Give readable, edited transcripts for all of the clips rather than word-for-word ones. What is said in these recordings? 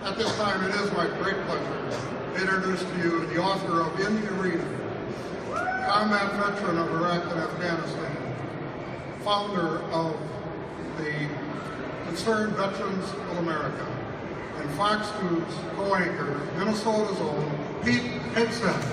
At this time, it is my great pleasure to introduce to you the author of In the Arena, combat veteran of Iraq and Afghanistan, founder of the Concerned Veterans of America, and Fox News co-anchor, Minnesota's own Pete Hegseth.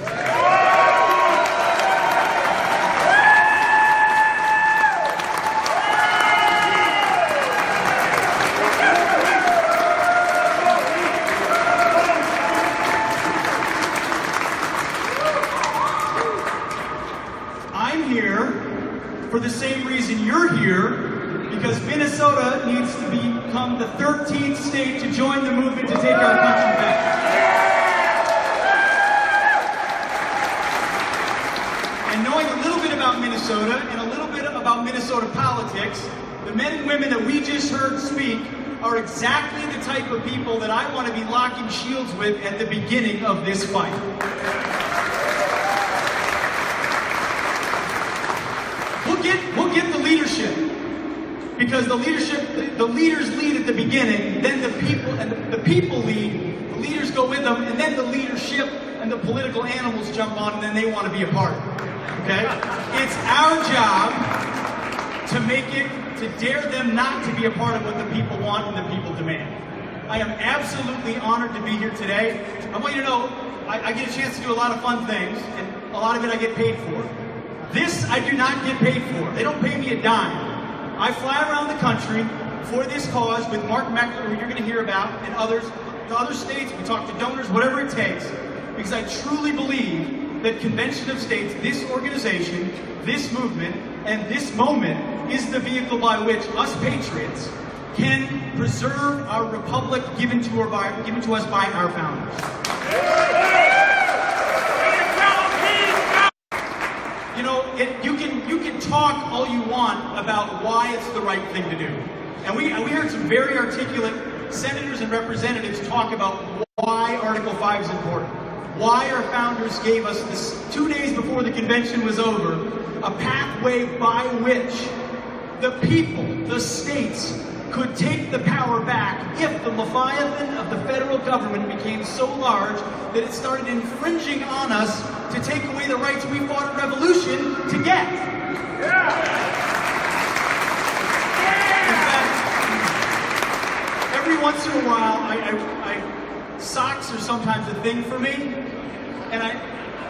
I'm here for the same reason you're here, because Minnesota needs to become the 13th state to join the movement to take our country back. And knowing a little bit about Minnesota and a little bit about Minnesota politics, the men and women that we just heard speak are exactly the type of people that I want to be locking shields with at the beginning of this fight. We'll get the leadership, because the leaders lead at the beginning, then the people, and the people lead, the leaders go with them, and then the leadership and the political animals jump on, and then they want to be a part. Okay? It's our job to make it, to dare them not to be a part of what the people want and the people demand. I am absolutely honored to be here today. I want you to know, I get a chance to do a lot of fun things, and a lot of it I get paid for. This I do not get paid for. They don't pay me a dime. I fly around the country for this cause with Mark Meckler, who you're going to hear about, and others, to other states. We talk to donors, whatever it takes, because I truly believe that Convention of States, this organization, this movement, and this moment is the vehicle by which us Patriots can preserve our republic given to us by our founders. You know, you can talk all you want about why it's the right thing to do. And we heard some very articulate senators and representatives talk about why Article 5 is important. Why our founders gave us this 2 days before the convention was over, a pathway by which the people, the states, could take the power back if the Leviathan of the federal government became so large that it started infringing on us to take away the rights we fought a revolution to get. Yeah. In fact, every once in a while, socks are sometimes a thing for me, and I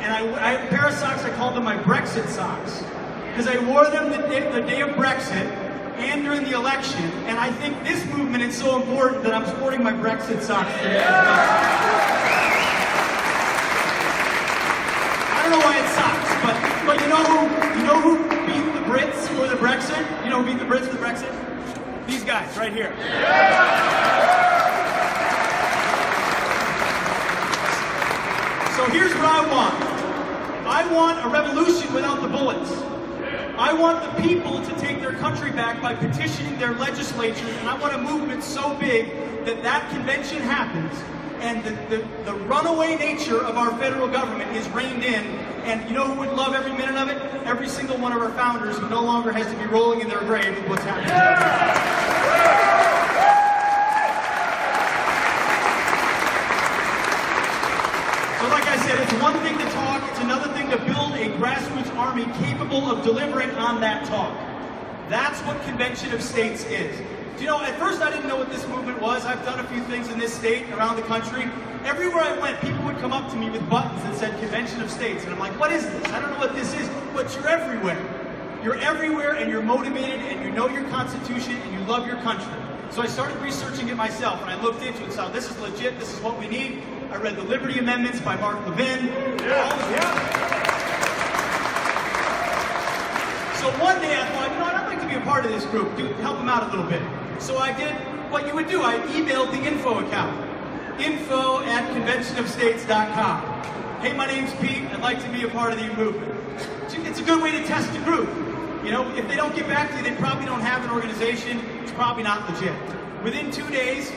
have a pair of socks. I call them my Brexit socks, because I wore them the day of Brexit and during the election, and I think this movement is so important that I'm sporting my Brexit socks today as well. I don't know why it's socks, but you know who beat the Brits for the Brexit? You know who beat the Brits for the Brexit? These guys right here. So here's what I want. I want a revolution without the bullets. I want the people to take their country back by petitioning their legislatures, and I want a movement so big that convention happens, and the runaway nature of our federal government is reined in, and you know who would love every minute of it? Every single one of our founders who no longer has to be rolling in their grave with what's happening. So like I said, it's one thing to talk, it's another thing to build a grassroots army capable of delivering on that talk. That's what Convention of States is. You know, at first I didn't know what this movement was. I've done a few things in this state, around the country. Everywhere I went, people would come up to me with buttons that said Convention of States. And I'm like, what is this? I don't know what this is. But you're everywhere. You're everywhere, and you're motivated, and you know your Constitution, and you love your country. So I started researching it myself, and I looked into it and saw this is legit, this is what we need. I read the Liberty Amendments by Mark Levin. So one day I thought, you know what, I'd like to be a part of this group, help them out a little bit. So I did what you would do. I emailed the info account, info@conventionofstates.com. Hey, my name's Pete, I'd like to be a part of the movement. It's a good way to test a group. You know, if they don't get back to you, they probably don't have an organization, it's probably not legit. Within 2 days,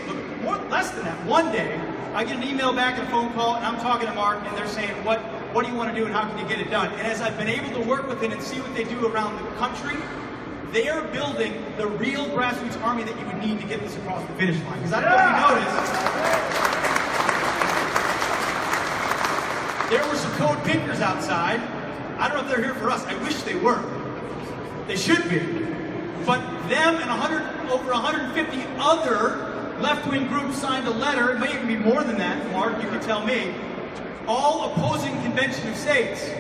less than that, one day, I get an email back and a phone call, and I'm talking to Mark, and they're saying, what do you want to do and how can you get it done? And as I've been able to work with it and see what they do around the country, they are building the real grassroots army that you would need to get this across the finish line. Because I don't know if you noticed, There were some code pinkers outside. I don't know if they're here for us. I wish they were. They should be. But them and over 150 other left-wing groups signed a letter, it may even be more than that, Mark, you can tell me, all opposing Convention of States.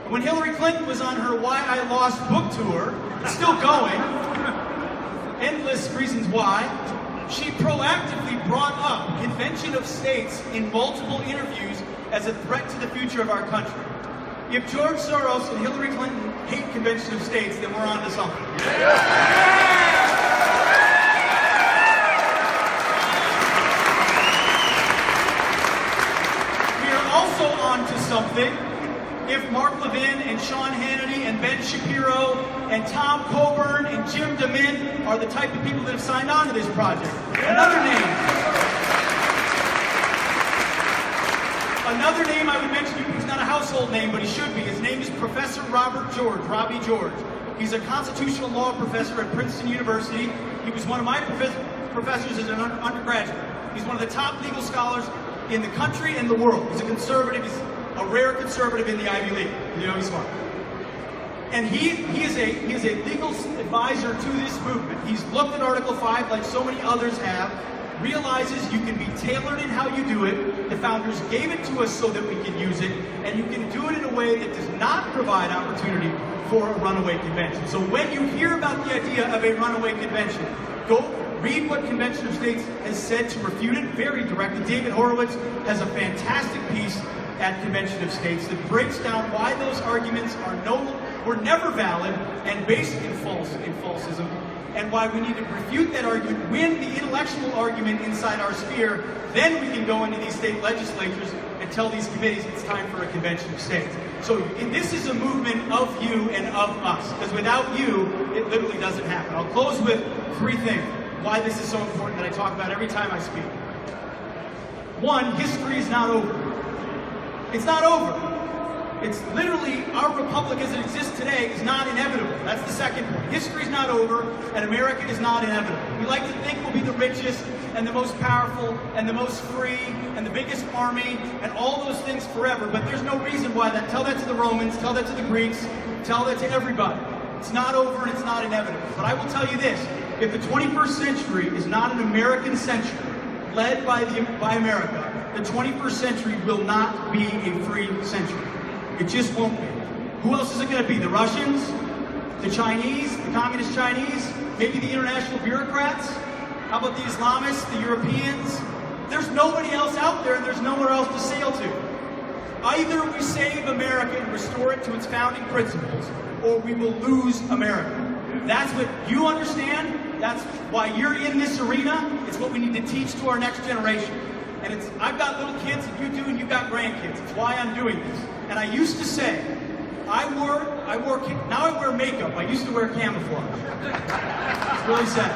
When Hillary Clinton was on her Why I Lost book tour, it's still going, endless reasons why, she proactively brought up Convention of States in multiple interviews as a threat to the future of our country. If George Soros and Hillary Clinton hate Convention of States, then we're on to something. We are also on to something if Mark Levin and Sean Hannity and Ben Shapiro and Tom Coburn and Jim DeMint are the type of people that have signed on to this project. Another name I would mention, he's not a household name, but he should be. His name is Professor Robert George, Robbie George. He's a constitutional law professor at Princeton University. He was one of my professors as an undergraduate. He's one of the top legal scholars in the country and the world. He's a conservative. He's a rare conservative in the Ivy League. You know, he's smart. And he is a legal advisor to this movement. He's looked at Article 5 like so many others have, realizes you can be tailored in how you do it. The founders gave it to us so that we can use it, and you can do it in a way that does not provide opportunity for a runaway convention. So when you hear about the idea of a runaway convention, go read what Convention of States has said to refute it very directly. David Horowitz has a fantastic piece at Convention of States that breaks down why those arguments were never valid and based in falsism, and why we need to refute that argument, win the intellectual argument inside our sphere. Then we can go into these state legislatures and tell these committees it's time for a Convention of States. So this is a movement of you and of us, because without you, it literally doesn't happen. I'll close with three things why this is so important that I talk about every time I speak. One, history is not over. It's not over. It's literally, our republic as it exists today is not inevitable. That's the second point. History is not over, and America is not inevitable. We like to think we'll be the richest and the most powerful and the most free and the biggest army and all those things forever, but there's no reason why that. Tell that to the Romans, tell that to the Greeks, tell that to everybody. It's not over and it's not inevitable. But I will tell you this, if the 21st century is not an American century led by America, the 21st century will not be a free century. It just won't be. Who else is it going to be? The Russians? The Chinese? The communist Chinese? Maybe the international bureaucrats? How about the Islamists? The Europeans? There's nobody else out there and there's nowhere else to sail to. Either we save America and restore it to its founding principles, or we will lose America. That's what you understand. That's why you're in this arena. It's what we need to teach to our next generation. And I've got little kids, and you do, and you've got grandkids. It's why I'm doing this. And I used to say, now I wear makeup. I used to wear camouflage. It's really sad.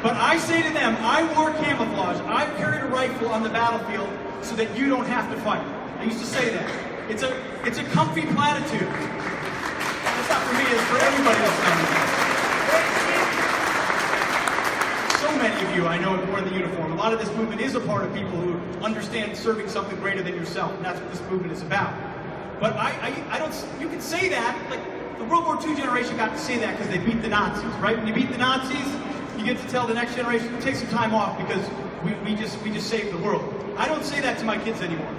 But I say to them, I wore camouflage. I carried a rifle on the battlefield so that you don't have to fight. I used to say that. It's a comfy platitude. It's not for me, it's for everybody that's done it. So many of you I know have worn the uniform. A lot of this movement is a part of people who understand serving something greater than yourself, and that's what this movement is about. But I don't, you can say that, like the World War II generation got to say that because they beat the Nazis, right? When you beat the Nazis, you get to tell the next generation, take some time off because we just saved the world. I don't say that to my kids anymore.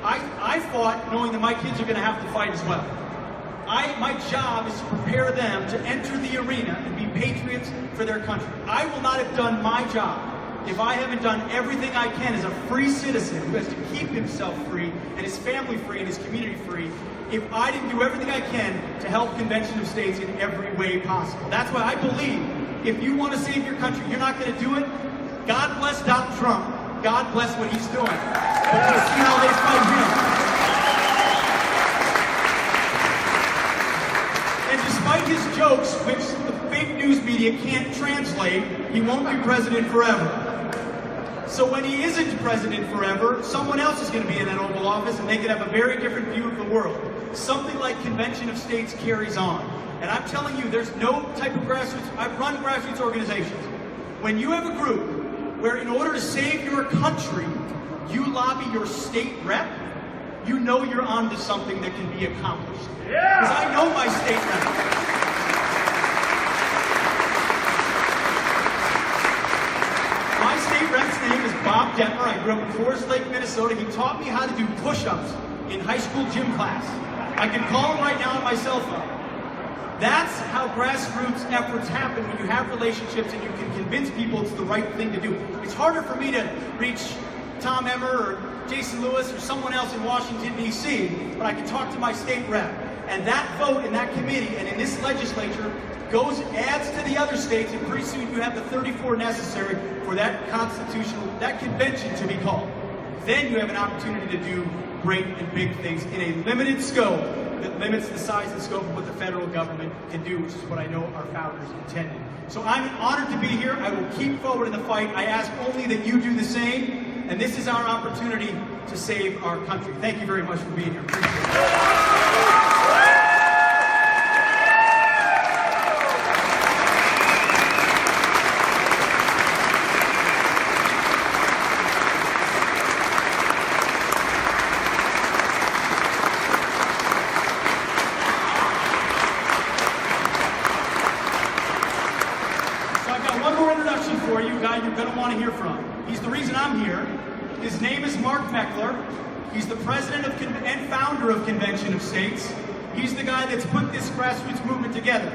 I fought knowing that my kids are going to have to fight as well. My job is to prepare them to enter the arena and be patriots for their country. I will not have done my job if I haven't done everything I can as a free citizen who has to keep himself free and his family free and his community free, if I didn't do everything I can to help Convention of States in every way possible. That's why I believe if you want to save your country, you're not going to do it. God bless Donald Trump. God bless what he's doing. But we'll see how they fight him. And despite his jokes, which the fake news media can't translate, he won't be president forever. So when he isn't president forever, someone else is going to be in that Oval Office and they can have a very different view of the world. Something like Convention of States carries on. And I'm telling you, there's no type of grassroots, I've run grassroots organizations. When you have a group where in order to save your country, you lobby your state rep, you know you're onto something that can be accomplished. Because I know my state rep. My state rep's name is Bob Detmer. I grew up in Forest Lake, Minnesota. He taught me how to do push-ups in high school gym class. I can call him right now on my cell phone. That's how grassroots efforts happen, when you have relationships and you can convince people it's the right thing to do. It's harder for me to reach Tom Emmer or Jason Lewis or someone else in Washington, D.C., but I can talk to my state rep. And that vote in that committee and in this legislature adds to the other states, and pretty soon you have the 34 necessary for that convention to be called. Then you have an opportunity to do great and big things in a limited scope that limits the size and scope of what the federal government can do, which is what I know our founders intended. So I'm honored to be here. I will keep forward in the fight. I ask only that you do the same, and this is our opportunity to save our country. Thank you very much for being here. Appreciate it. You're going to want to hear from. He's the reason I'm here. His name is Mark Meckler. He's the president of and founder of Convention of States. He's the guy that's put this grassroots movement together.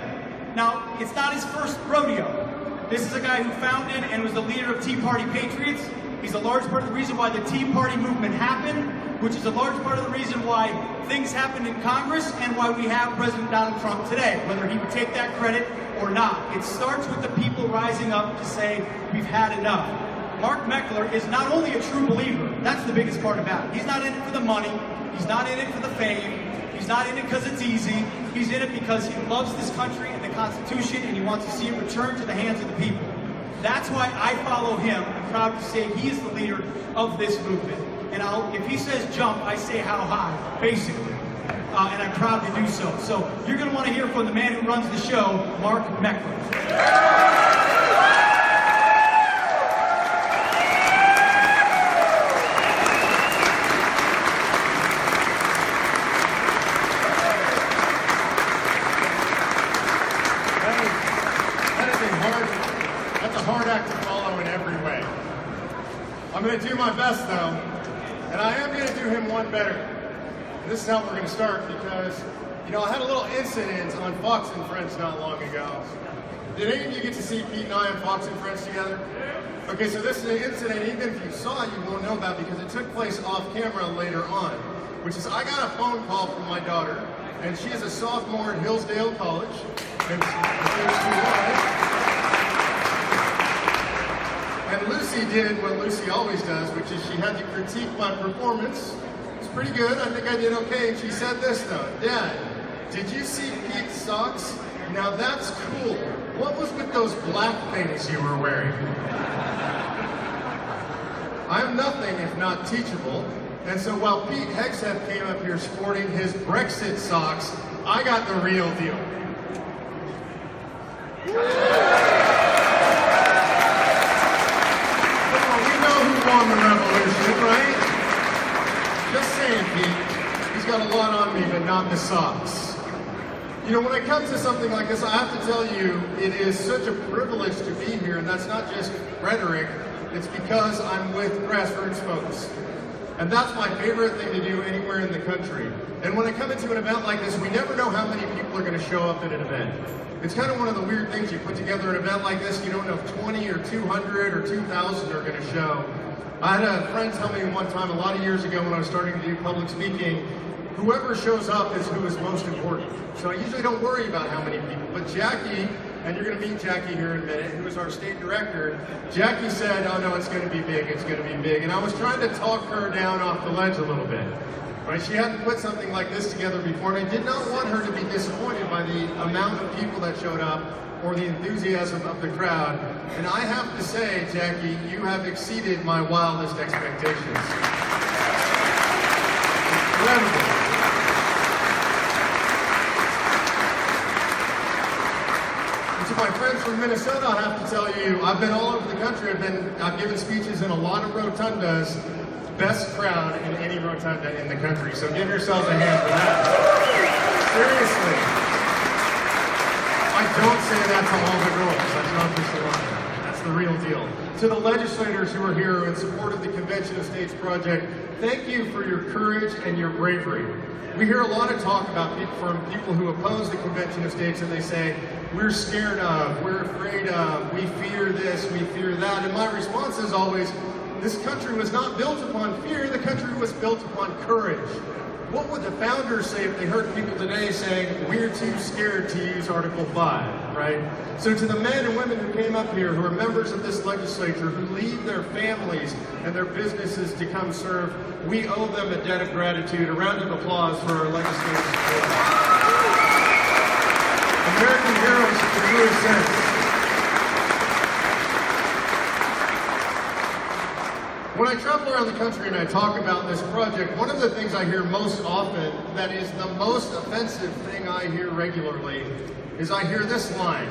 Now, it's not his first rodeo. This is a guy who founded and was the leader of Tea Party Patriots. He's a large part of the reason why the Tea Party movement happened, which is a large part of the reason why things happened in Congress and why we have President Donald Trump today, whether he would take that credit or not. It starts with the people rising up to say, we've had enough. Mark Meckler is not only a true believer, that's the biggest part about it. He's not in it for the money, he's not in it for the fame, he's not in it because it's easy, he's in it because he loves this country and the Constitution and he wants to see it return to the hands of the people. That's why I follow him. I'm proud to say he is the leader of this movement. And if he says jump, I say how high, basically. And I'm proud to do so. So you're going to want to hear from the man who runs the show, Mark Meckler. That's a hard act to follow in every way. I'm going to do my best, though, and I am going to do him one better. This is how we're going to start because, I had a little incident on Fox and Friends not long ago. Did any of you get to see Pete and I on Fox and Friends together? Okay, so this is an incident, even if you saw it, you won't know about because it took place off camera later on, which is I got a phone call from my daughter, and she is a sophomore at Hillsdale College. And Lucy did what Lucy always does, which is she had to critique my performance. It's pretty good. I think I did okay. And she said this, though. Dad, did you see Pete's socks? Now that's cool. What was with those black things you were wearing? I'm nothing if not teachable. And so while Pete Hegseth came up here sporting his Brexit socks, I got the real deal. On the revolution, right? Just saying, Pete. He's got a lot on me, but not the socks. When it comes to something like this, I have to tell you, it is such a privilege to be here, and that's not just rhetoric. It's because I'm with grassroots folks. And that's my favorite thing to do anywhere in the country. And when I come into an event like this, we never know how many people are going to show up at an event. It's kind of one of the weird things. You put together an event like this, you don't know if 20 or 200 or 2,000 are going to show. I had a friend tell me one time, a lot of years ago when I was starting to do public speaking, whoever shows up is who is most important. So I usually don't worry about how many people. But Jackie, and you're going to meet Jackie here in a minute, who is our state director, Jackie said, oh no, it's going to be big, it's going to be big. And I was trying to talk her down off the ledge a little bit. Right? She hadn't put something like this together before, and I did not want her to be disappointed by the amount of people that showed up or the enthusiasm of the crowd. And I have to say, Jackie, you have exceeded my wildest expectations. Incredible. And to my friends from Minnesota, I have to tell you, I've been all over the country. I've given speeches in a lot of rotundas. best crowd in any rotunda in the country. So give yourselves a hand for that. Seriously. I don't say that to all the girls. That's not just the one. That's the real deal. To the legislators who are here in support of the Convention of States project, thank you for your courage and your bravery. We hear a lot of talk about from people who oppose the Convention of States, and they say, we're scared of, we're afraid of, we fear this, we fear that. And my response is always, this country was not built upon fear, the country was built upon courage. What would the founders say if they heard people today saying, we're too scared to use Article 5, right? So to the men and women who came up here, who are members of this legislature, who leave their families and their businesses to come serve, we owe them a debt of gratitude. A round of applause for our legislators. American heroes in the truest sense. When I travel around the country and I talk about this project, one of the things I hear most often, that is the most offensive thing I hear regularly, is I hear this line: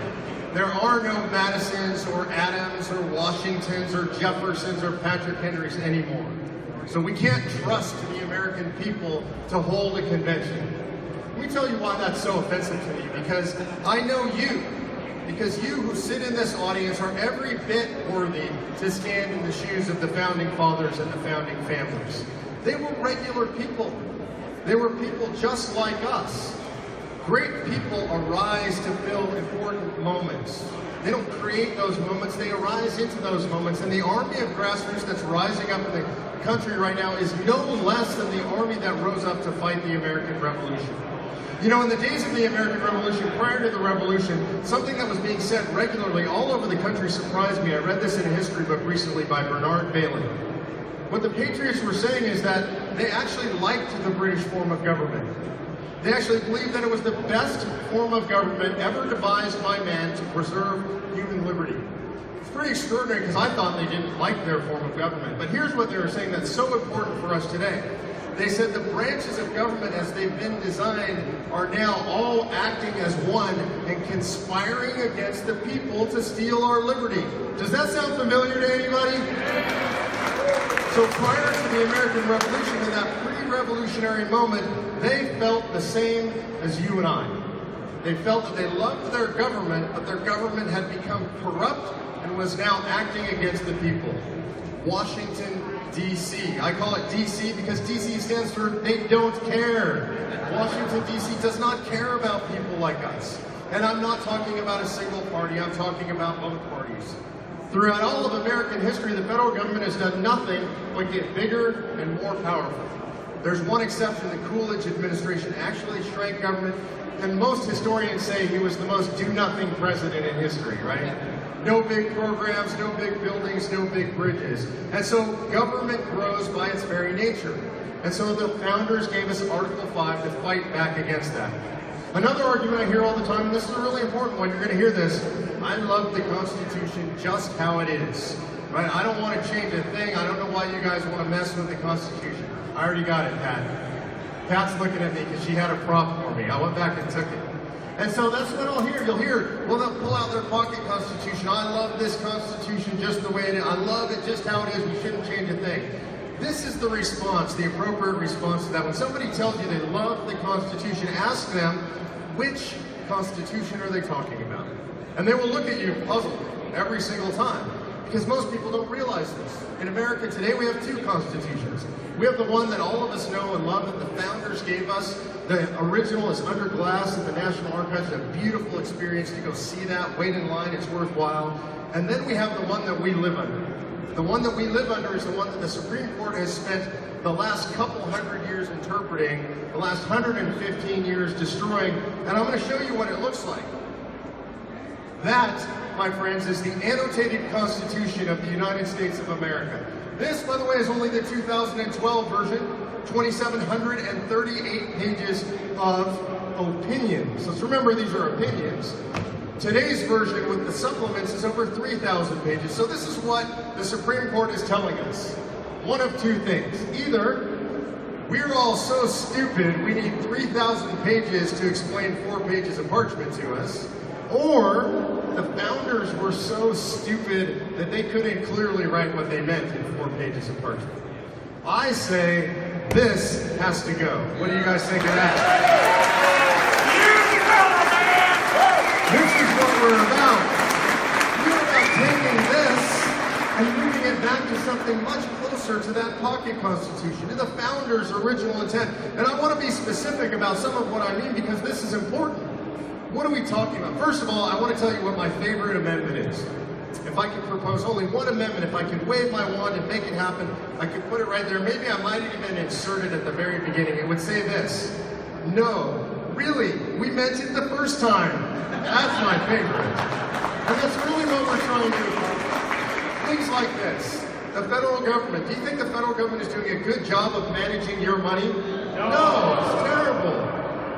there are no Madisons or Adams or Washingtons or Jeffersons or Patrick Henrys anymore. So we can't trust the American people to hold a convention. Let me tell you why that's so offensive to me, because I know you. Because you who sit in this audience are every bit worthy to stand in the shoes of the founding fathers and the founding families. They were regular people. They were people just like us. Great people arise to fill important moments. They don't create those moments, they arise into those moments. And the army of grassroots that's rising up in the country right now is no less than the army that rose up to fight the American Revolution. You know, in the days of the American Revolution, prior to the Revolution, something that was being said regularly all over the country surprised me. I read this in a history book recently by Bernard Bailey. What the Patriots were saying is that they actually liked the British form of government. They actually believed that it was the best form of government ever devised by man to preserve human liberty. It's pretty extraordinary, because I thought they didn't like their form of government. But here's what they were saying that's so important for us today. They said the branches of government as they've been designed are now all acting as one and conspiring against the people to steal our liberty. Does that sound familiar to anybody? So prior to the American Revolution, in that pre-revolutionary moment, they felt the same as you and I. They felt that they loved their government, but their government had become corrupt and was now acting against the people. Washington, D.C. I call it D.C. because D.C. stands for they don't care. Washington, D.C. does not care about people like us. And I'm not talking about a single party, I'm talking about both parties. Throughout all of American history, the federal government has done nothing but get bigger and more powerful. There's one exception: the Coolidge administration actually shrank government, and most historians say he was the most do-nothing president in history, right? No big programs, no big buildings, no big bridges. And so government grows by its very nature. And so the founders gave us Article 5 to fight back against that. Another argument I hear all the time, and this is a really important one, you're going to hear this: I love the Constitution just how it is. Right? I don't want to change a thing. I don't know why you guys want to mess with the Constitution. I already got it, Pat. Pat's looking at me because she had a prop for me. I went back and took it. And so that's what I'll hear. You'll hear, well, they'll pull out their pocket Constitution. I love this Constitution just the way it is. I love it just how it is. We shouldn't change a thing. This is the response, the appropriate response to that. When somebody tells you they love the Constitution, ask them, which Constitution are they talking about? And they will look at you puzzled every single time, because most people don't realize this. In America today, we have two constitutions. We have the one that all of us know and love that the founders gave us. The original is under glass at the National Archives. It's a beautiful experience to go see that. Wait in line, it's worthwhile. And then we have the one that we live under. The one that we live under is the one that the Supreme Court has spent the last couple hundred years interpreting, the last 115 years destroying. And I'm going to show you what it looks like. That, my friends, is the annotated Constitution of the United States of America. This, by the way, is only the 2012 version, 2,738 pages of opinions. Let's remember, these are opinions. Today's version with the supplements is over 3,000 pages. So this is what the Supreme Court is telling us. One of two things. Either we're all so stupid we need 3,000 pages to explain 4 pages of parchment to us, or the founders were so stupid that they couldn't clearly write what they meant in 4 pages of parchment. I say this has to go. What do you guys think of that? This is what we're about. We're about taking this and moving it back to something much closer to that pocket constitution, to the founders' original intent. And I want to be specific about some of what I mean because this is important. What are we talking about? First of all, I want to tell you what my favorite amendment is. If I could propose only one amendment, if I could wave my wand and make it happen, I could put it right there. Maybe I might even insert it at the very beginning. It would say this: no, really, we meant it the first time. That's my favorite. And that's really what we're trying to do. Things like this. The federal government. Do you think the federal government is doing a good job of managing your money? No, it's terrible.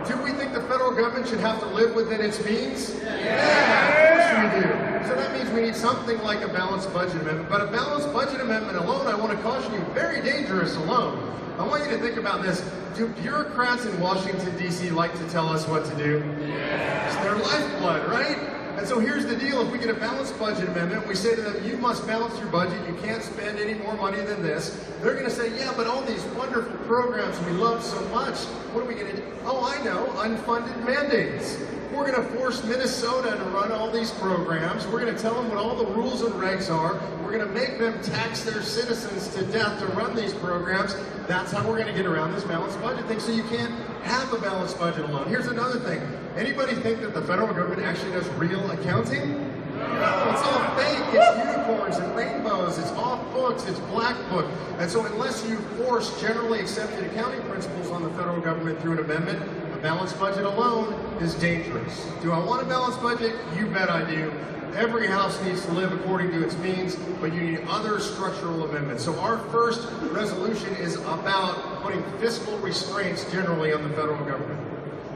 Do we think the federal government should have to live within its means? Yeah, of course we do. So that means we need something like a balanced budget amendment. But a balanced budget amendment alone, I want to caution you, very dangerous alone. I want you to think about this. Do bureaucrats in Washington, D.C. like to tell us what to do? It's their lifeblood, right? And so here's the deal. If we get a balanced budget amendment, we say to them, you must balance your budget. You can't spend any more money than this. They're going to say, yeah, but all these wonderful programs we love so much, what are we going to do? Oh, I know, unfunded mandates. We're going to force Minnesota to run all these programs. We're going to tell them what all the rules and regs are. We're going to make them tax their citizens to death to run these programs. That's how we're going to get around this balanced budget thing. So you can't have a balanced budget alone. Here's another thing. Anybody think that the federal government actually does real accounting? No, it's all fake. It's unicorns and rainbows. It's off books. It's black book. And so unless you force generally accepted accounting principles on the federal government through an amendment, a balanced budget alone is dangerous. Do I want a balanced budget? You bet I do. Every house needs to live according to its means, but you need other structural amendments. So our first resolution is about putting fiscal restraints generally on the federal government.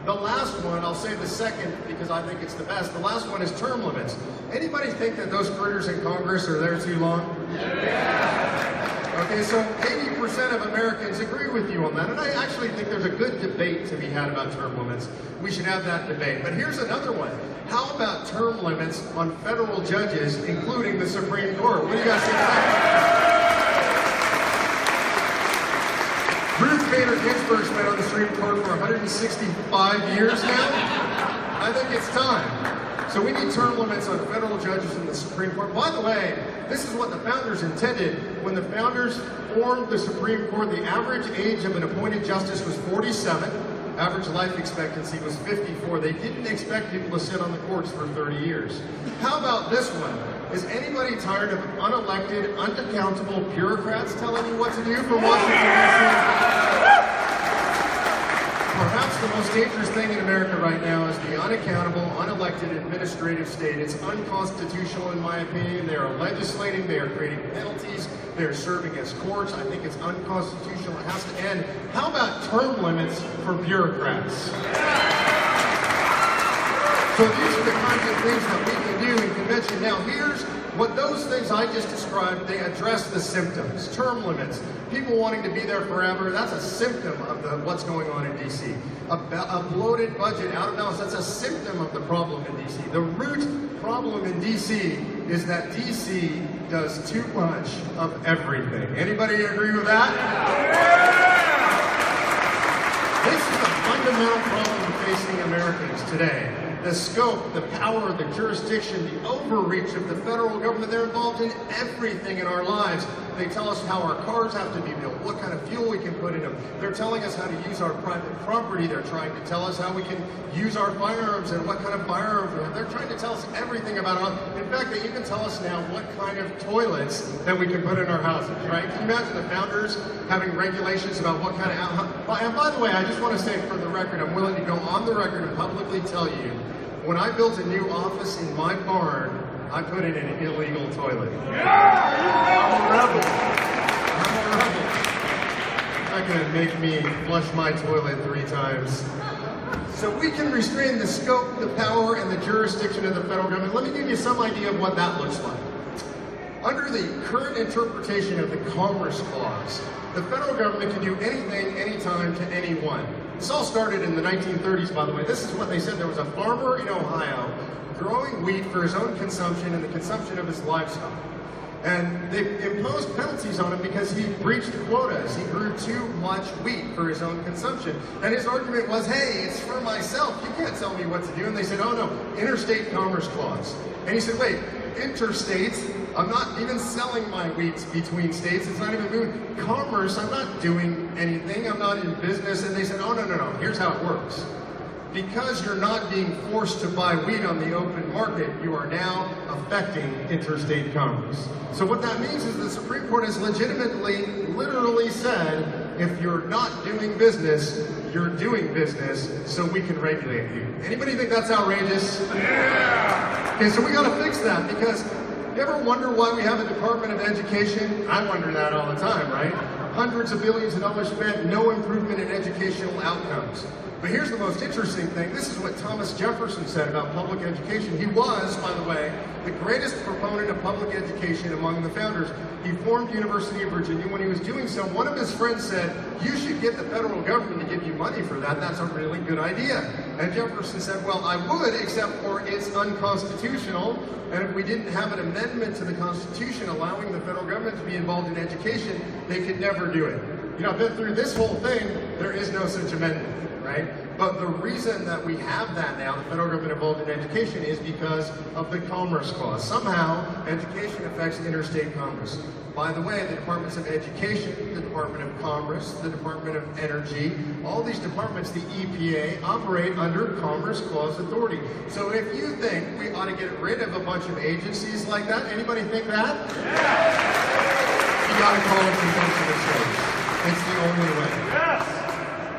The last one, I'll say the second because I think it's the best. The last one is term limits. Anybody think that those critters in Congress are there too long? Yeah. Okay, so 80% of Americans agree with you on that, and I actually think there's a good debate to be had about term limits. We should have that debate. But here's another one. How about term limits on federal judges, including the Supreme Court? What do you guys think of that? Ruth Bader Ginsburg's been on the Supreme Court for 165 years now. I think it's time. So we need term limits on federal judges in the Supreme Court. By the way, this is what the founders intended. When the founders formed the Supreme Court, the average age of an appointed justice was 47. Average life expectancy was 54. They didn't expect people to sit on the courts for 30 years. How about this one? Is anybody tired of unelected, unaccountable bureaucrats telling you what to do from Washington, D.C.? Perhaps the most dangerous thing in America right now is the unaccountable, unelected administrative state. It's unconstitutional in my opinion. They are legislating, they are creating penalties, they are serving as courts. I think it's unconstitutional. It has to end. How about term limits for bureaucrats? So these are the kinds of things that we can do in convention. Now here's what those things I just described, they address the symptoms. Term limits, people wanting to be there forever, that's a symptom of what's going on in D.C. A bloated budget, out of balance, that's a symptom of the problem in D.C. The root problem in D.C. is that D.C. does too much of everything. Anybody agree with that? This is a fundamental problem facing Americans today. The scope, the power, the jurisdiction, the overreach of the federal government, they're involved in everything in our lives. They tell us how our cars have to be built, what kind of fuel we can put in them. They're telling us how to use our private property. They're trying to tell us how we can use our firearms and what kind of firearms we have. They're trying to tell us everything about us. In fact, they even tell us now what kind of toilets that we can put in our houses, right? Can you imagine the founders having regulations about what kind of... And by the way, I just want to say for the record, I'm willing to go on the record and publicly tell you, when I built a new office in my barn, I put in an illegal toilet. I'm a rebel. Not gonna make me flush my toilet 3 times. So we can restrain the scope, the power, and the jurisdiction of the federal government. Let me give you some idea of what that looks like. Under the current interpretation of the Commerce Clause, the federal government can do anything, anytime, to anyone. This all started in the 1930s, by the way. This is what they said. There was a farmer in Ohio growing wheat for his own consumption and the consumption of his livestock. And they imposed penalties on him because he breached quotas. He grew too much wheat for his own consumption. And his argument was, hey, it's for myself. You can't tell me what to do. And they said, oh no, interstate commerce clause. And he said, wait, interstate? I'm not even selling my wheat between states. It's not even moving. Commerce, I'm not doing anything. I'm not in business. And they said, oh, no. Here's how it works. Because you're not being forced to buy wheat on the open market, you are now affecting interstate commerce. So what that means is the Supreme Court has legitimately, literally said, if you're not doing business, you're doing business, so we can regulate you. Anybody think that's outrageous? Yeah! Okay, so we gotta fix that, because you ever wonder why we have a Department of Education? I wonder that all the time, right? Hundreds of billions of dollars spent, no improvement in educational outcomes. But here's the most interesting thing. This is what Thomas Jefferson said about public education. He was, by the way, the greatest proponent of public education among the founders. He formed University of Virginia. When he was doing so, one of his friends said, you should get the federal government to give you money for that. That's a really good idea. And Jefferson said, well, I would, except for it's unconstitutional. And if we didn't have an amendment to the Constitution allowing the federal government to be involved in education, they could never do it. You know, I've been through this whole thing. There is no such amendment. Right? But the reason that we have that now, the federal government involved in education, is because of the Commerce Clause. Somehow, education affects interstate commerce. By the way, the Departments of Education, the Department of Commerce, the Department of Energy, all these departments, the EPA, operate under Commerce Clause authority. So if you think we ought to get rid of a bunch of agencies like that, anybody think that? Yeah. You gotta call it convention of states. It's the only way. Yes.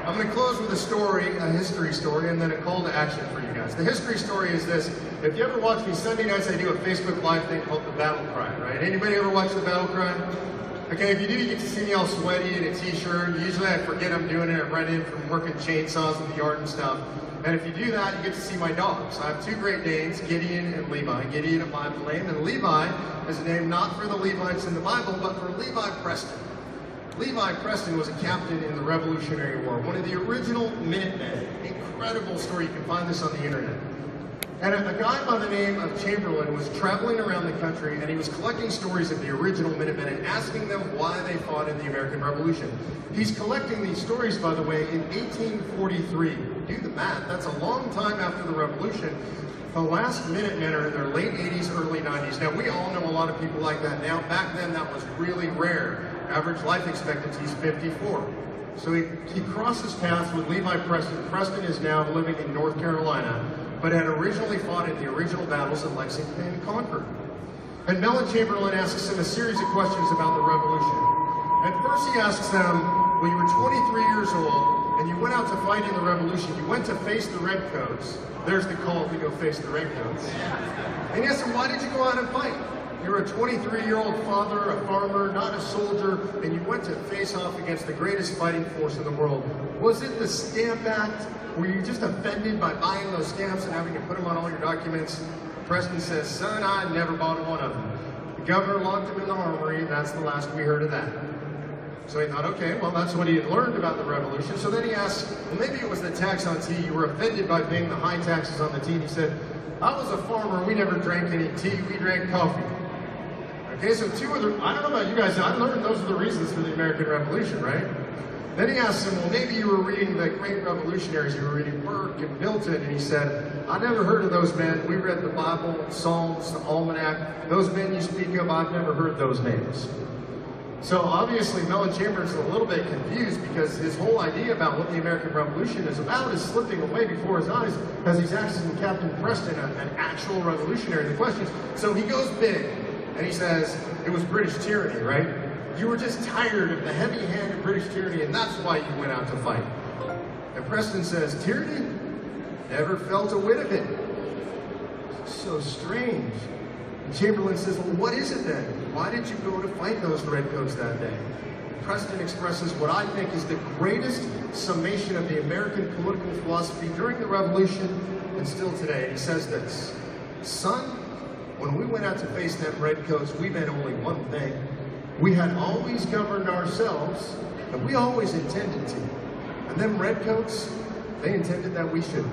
I'm going to close with a story, a history story, and then a call to action for you guys. The history story is this. If you ever watch me Sunday nights, I do a Facebook Live thing called the Battle Cry, right? Anybody ever watch the Battle Cry? Okay, if you do, you get to see me all sweaty in a t-shirt. Usually I forget I'm doing it. I run in from working chainsaws in the yard and stuff. And if you do that, you get to see my dogs. I have two Great Danes, Gideon and Levi. Gideon, a Bible name, and Levi is a name not for the Levites in the Bible, but for Levi Preston. Levi Preston was a captain in the Revolutionary War, one of the original Minutemen. Incredible story. You can find this on the internet. And a guy by the name of Chamberlain was traveling around the country, and he was collecting stories of the original Minutemen and asking them why they fought in the American Revolution. He's collecting these stories, by the way, in 1843. Do the math. That's a long time after the Revolution. The last Minutemen are in their late 80s, early 90s. Now, we all know a lot of people like that now. Back then, that was really rare. Average life expectancy is 54. So he crosses paths with Levi Preston. Preston is now living in North Carolina, but had originally fought in the original battles at Lexington and Concord. And Mellon Chamberlain asks him a series of questions about the Revolution. And first he asks them, well, you were 23 years old, and you went out to fight in the Revolution. You went to face the Redcoats. There's the call to go face the Redcoats. And he asks him, why did you go out and fight? You're a 23-year-old father, a farmer, not a soldier, and you went to face off against the greatest fighting force in the world. Was it the Stamp Act? Were you just offended by buying those stamps and having to put them on all your documents? Preston says, son, I never bought one of them. The governor locked him in the armory, and that's the last we heard of that. So he thought, okay, well, that's what he had learned about the Revolution. So then he asked, well, maybe it was the tax on tea. You were offended by paying the high taxes on the tea. And he said, I was a farmer. We never drank any tea. We drank coffee. Okay, so I don't know about you guys, I learned those are the reasons for the American Revolution, right? Then he asked him, well, maybe you were reading the great revolutionaries, you were reading Burke and Milton, and he said, I never heard of those men. We read the Bible, Psalms, the Almanac. Those men you speak of, I've never heard those names. So obviously, Mellon Chamberlain's a little bit confused because his whole idea about what the American Revolution is about is slipping away before his eyes as he's asking Captain Preston, an actual revolutionary, the questions. So he goes big. And he says, it was British tyranny, right? You were just tired of the heavy hand of British tyranny, and that's why you went out to fight. And Preston says, tyranny? Never felt a whit of it. So strange. And Chamberlain says, well, what is it then? Why did you go to fight those redcoats that day? Preston expresses what I think is the greatest summation of the American political philosophy during the Revolution and still today. And he says this, son, when we went out to face them redcoats, we meant only one thing. We had always governed ourselves, and we always intended to. And them redcoats, they intended that we should.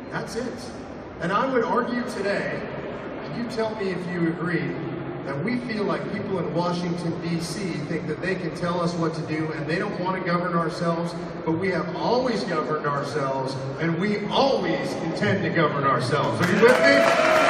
That's it. And I would argue today, and you tell me if you agree, that we feel like people in Washington, D.C. think that they can tell us what to do and they don't want to govern ourselves, but we have always governed ourselves and we always intend to govern ourselves. Are you with me?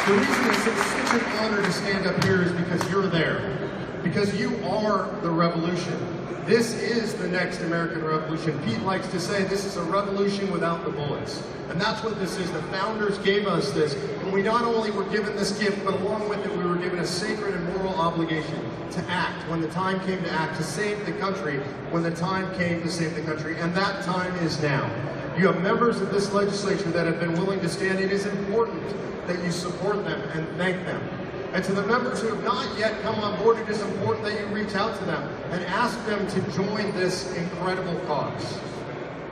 The reason it's such an honor to stand up here is because you're there. Because you are the revolution. This is the next American Revolution. Pete likes to say this is a revolution without the bullets. And that's what this is. The founders gave us this. And we not only were given this gift, but along with it, we were given a sacred and moral obligation to act when the time came to act, to save the country when the time came to save the country. And that time is now. You have members of this legislature that have been willing to stand. It is important that you support them and thank them. And to the members who have not yet come on board, it is important that you reach out to them and ask them to join this incredible cause.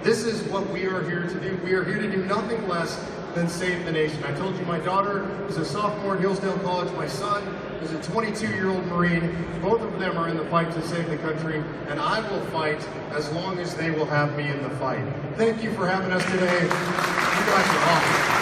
This is what we are here to do. We are here to do nothing less than save the nation. I told you my daughter is a sophomore at Hillsdale College. My son is a 22-year-old Marine. Both of them are in the fight to save the country, and I will fight as long as they will have me in the fight. Thank you for having us today. You guys are awesome.